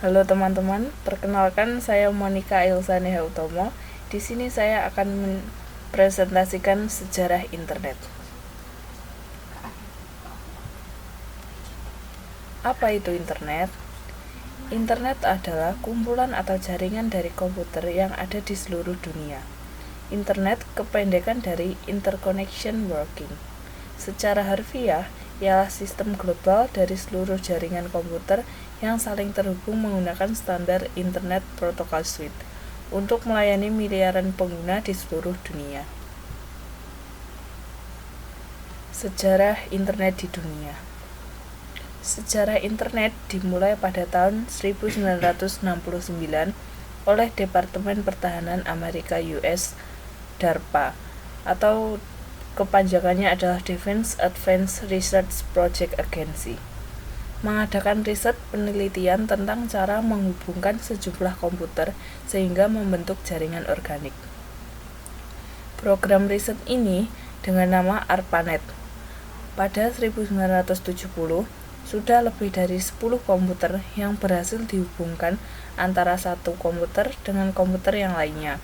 Halo teman-teman, perkenalkan saya Monica Ilsaneha Utomo. Di sini saya akan mempresentasikan sejarah internet. Apa itu internet? Internet adalah kumpulan atau jaringan dari komputer yang ada di seluruh dunia. Internet kependekan dari Interconnection Working. Secara harfiah, ialah sistem global dari seluruh jaringan komputer yang saling terhubung menggunakan standar Internet Protocol Suite untuk melayani miliaran pengguna di seluruh dunia. Sejarah internet di dunia. Sejarah internet dimulai pada tahun 1969 oleh Departemen Pertahanan Amerika US DARPA atau kepanjangannya adalah Defense Advanced Research Project Agency, mengadakan riset penelitian tentang cara menghubungkan sejumlah komputer sehingga membentuk jaringan organik. Program riset ini dengan nama ARPANET. Pada 1970, sudah lebih dari 10 komputer yang berhasil dihubungkan antara satu komputer dengan komputer yang lainnya.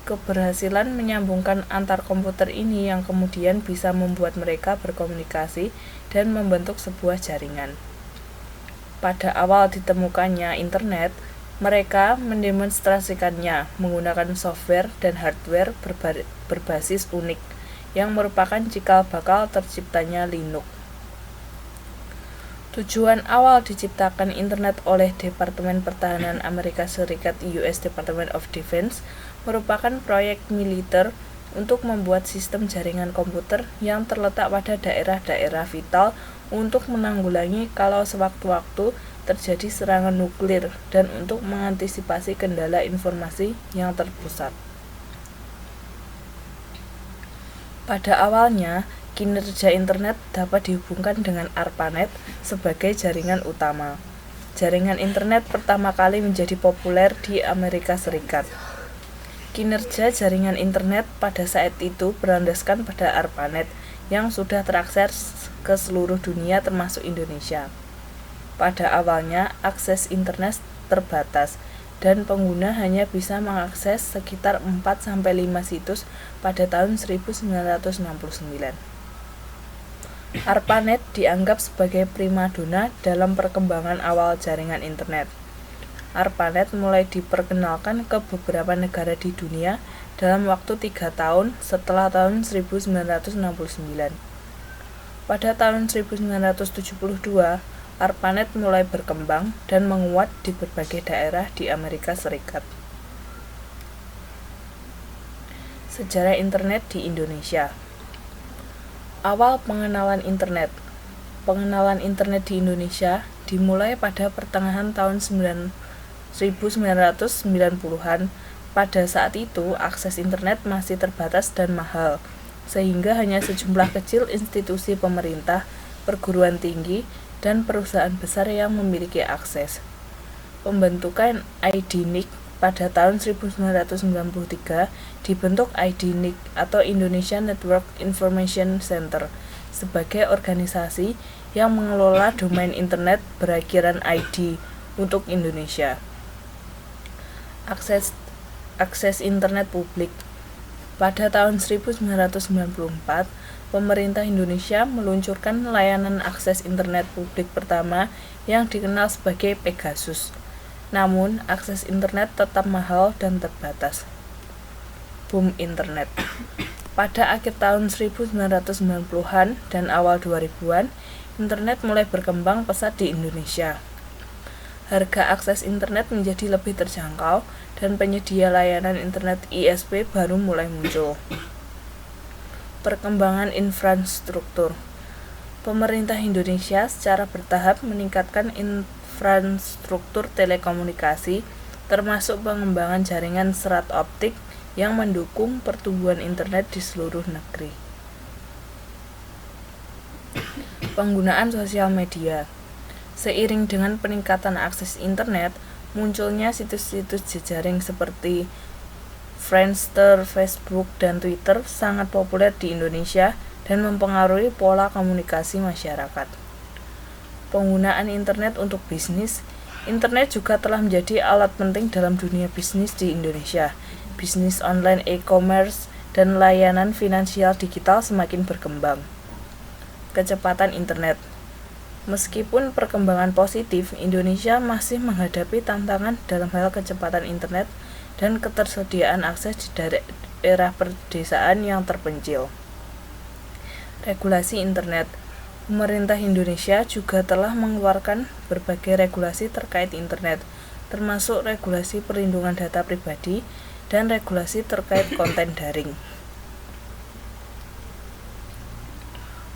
Keberhasilan menyambungkan antar komputer ini yang kemudian bisa membuat mereka berkomunikasi dan membentuk sebuah jaringan. Pada awal ditemukannya internet, mereka mendemonstrasikannya menggunakan software dan hardware berbasis Unix yang merupakan cikal bakal terciptanya Linux. Tujuan awal diciptakan internet oleh Departemen Pertahanan Amerika Serikat US Department of Defense merupakan proyek militer untuk membuat sistem jaringan komputer yang terletak pada daerah-daerah vital untuk menanggulangi kalau sewaktu-waktu terjadi serangan nuklir dan untuk mengantisipasi kendala informasi yang terpusat. Pada awalnya, kinerja internet dapat dihubungkan dengan ARPANET sebagai jaringan utama. Jaringan internet pertama kali menjadi populer di Amerika Serikat. Kinerja jaringan internet pada saat itu berlandaskan pada ARPANET yang sudah terakses ke seluruh dunia termasuk Indonesia. Pada awalnya, akses internet terbatas dan pengguna hanya bisa mengakses sekitar 4-5 situs pada tahun 1969. ARPANET dianggap sebagai primadona dalam perkembangan awal jaringan internet. ARPANET mulai diperkenalkan ke beberapa negara di dunia dalam waktu 3 tahun setelah tahun 1969. Pada tahun 1972, ARPANET mulai berkembang dan menguat di berbagai daerah di Amerika Serikat. Sejarah internet di Indonesia. Awal pengenalan internet. Pengenalan internet di Indonesia dimulai pada pertengahan tahun 1990-an. Pada saat itu, akses internet masih terbatas dan mahal, sehingga hanya sejumlah kecil institusi pemerintah, perguruan tinggi, dan perusahaan besar yang memiliki akses. Pembentukan IDNIC pada tahun 1993 dibentuk IDNIC atau Indonesia Network Information Center sebagai organisasi yang mengelola domain internet berakhiran ID untuk Indonesia. Akses internet publik. Pada tahun 1994, pemerintah Indonesia meluncurkan layanan akses internet publik pertama yang dikenal sebagai Pegasus. Namun, akses internet tetap mahal dan terbatas. Boom internet. Pada akhir tahun 1990-an dan awal 2000-an, internet mulai berkembang pesat di Indonesia. Harga akses internet menjadi lebih terjangkau dan penyedia layanan internet ISP baru mulai muncul. Perkembangan infrastruktur. Pemerintah Indonesia secara bertahap meningkatkan infrastruktur telekomunikasi, termasuk pengembangan jaringan serat optik yang mendukung pertumbuhan internet di seluruh negeri. Penggunaan sosial media. Seiring dengan peningkatan akses internet, munculnya situs-situs jejaring seperti Friendster, Facebook, dan Twitter sangat populer di Indonesia dan mempengaruhi pola komunikasi masyarakat. Penggunaan internet untuk bisnis. Internet juga telah menjadi alat penting dalam dunia bisnis di Indonesia. Bisnis online, e-commerce, dan layanan finansial digital semakin berkembang. Kecepatan internet. Meskipun perkembangan positif, Indonesia masih menghadapi tantangan dalam hal kecepatan internet dan ketersediaan akses di daerah pedesaan yang terpencil. Regulasi internet. Pemerintah Indonesia juga telah mengeluarkan berbagai regulasi terkait internet, termasuk regulasi perlindungan data pribadi dan regulasi terkait konten daring.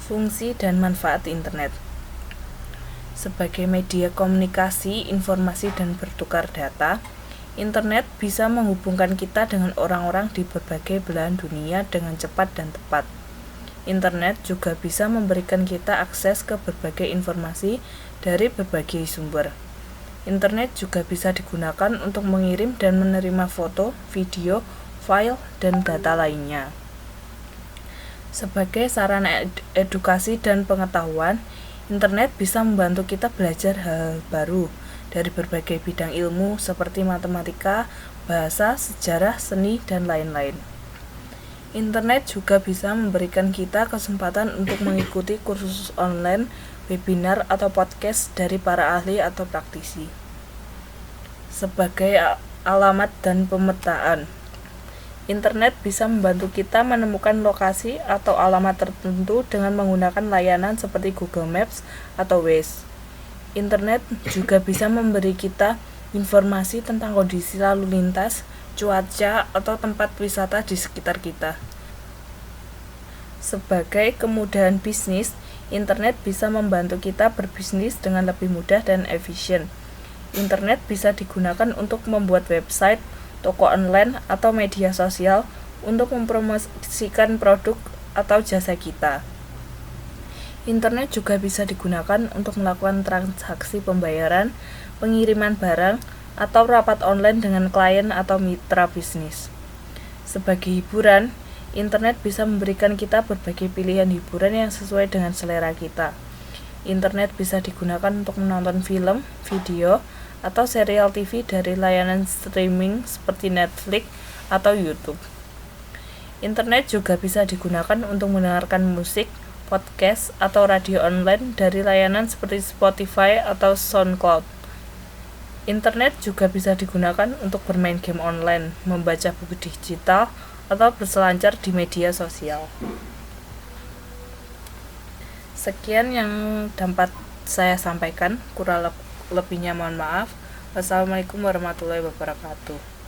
Fungsi dan manfaat internet. Sebagai media komunikasi, informasi, dan bertukar data, internet bisa menghubungkan kita dengan orang-orang di berbagai belahan dunia dengan cepat dan tepat. Internet juga bisa memberikan kita akses ke berbagai informasi dari berbagai sumber. Internet juga bisa digunakan untuk mengirim dan menerima foto, video, file, dan data lainnya. Sebagai sarana edukasi dan pengetahuan, internet bisa membantu kita belajar hal baru dari berbagai bidang ilmu seperti matematika, bahasa, sejarah, seni, dan lain-lain. Internet juga bisa memberikan kita kesempatan untuk mengikuti kursus online, webinar, atau podcast dari para ahli atau praktisi. Sebagai alamat dan pemetaan, internet bisa membantu kita menemukan lokasi atau alamat tertentu dengan menggunakan layanan seperti Google Maps atau Waze. Internet juga bisa memberi kita informasi tentang kondisi lalu lintas, cuaca, atau tempat wisata di sekitar kita. Sebagai kemudahan bisnis, internet bisa membantu kita berbisnis dengan lebih mudah dan efisien. Internet bisa digunakan untuk membuat website, toko online, atau media sosial untuk mempromosikan produk atau jasa kita. Internet juga bisa digunakan untuk melakukan transaksi pembayaran, pengiriman barang, atau rapat online dengan klien atau mitra bisnis. Sebagai hiburan, internet bisa memberikan kita berbagai pilihan hiburan yang sesuai dengan selera kita. Internet bisa digunakan untuk menonton film, video, atau serial TV dari layanan streaming seperti Netflix atau YouTube. Internet juga bisa digunakan untuk mendengarkan musik, podcast, atau radio online dari layanan seperti Spotify atau SoundCloud. Internet juga bisa digunakan untuk bermain game online, membaca buku digital, atau berselancar di media sosial. Sekian yang dapat saya sampaikan, kurang lebihnya mohon maaf. Wassalamualaikum warahmatullahi wabarakatuh.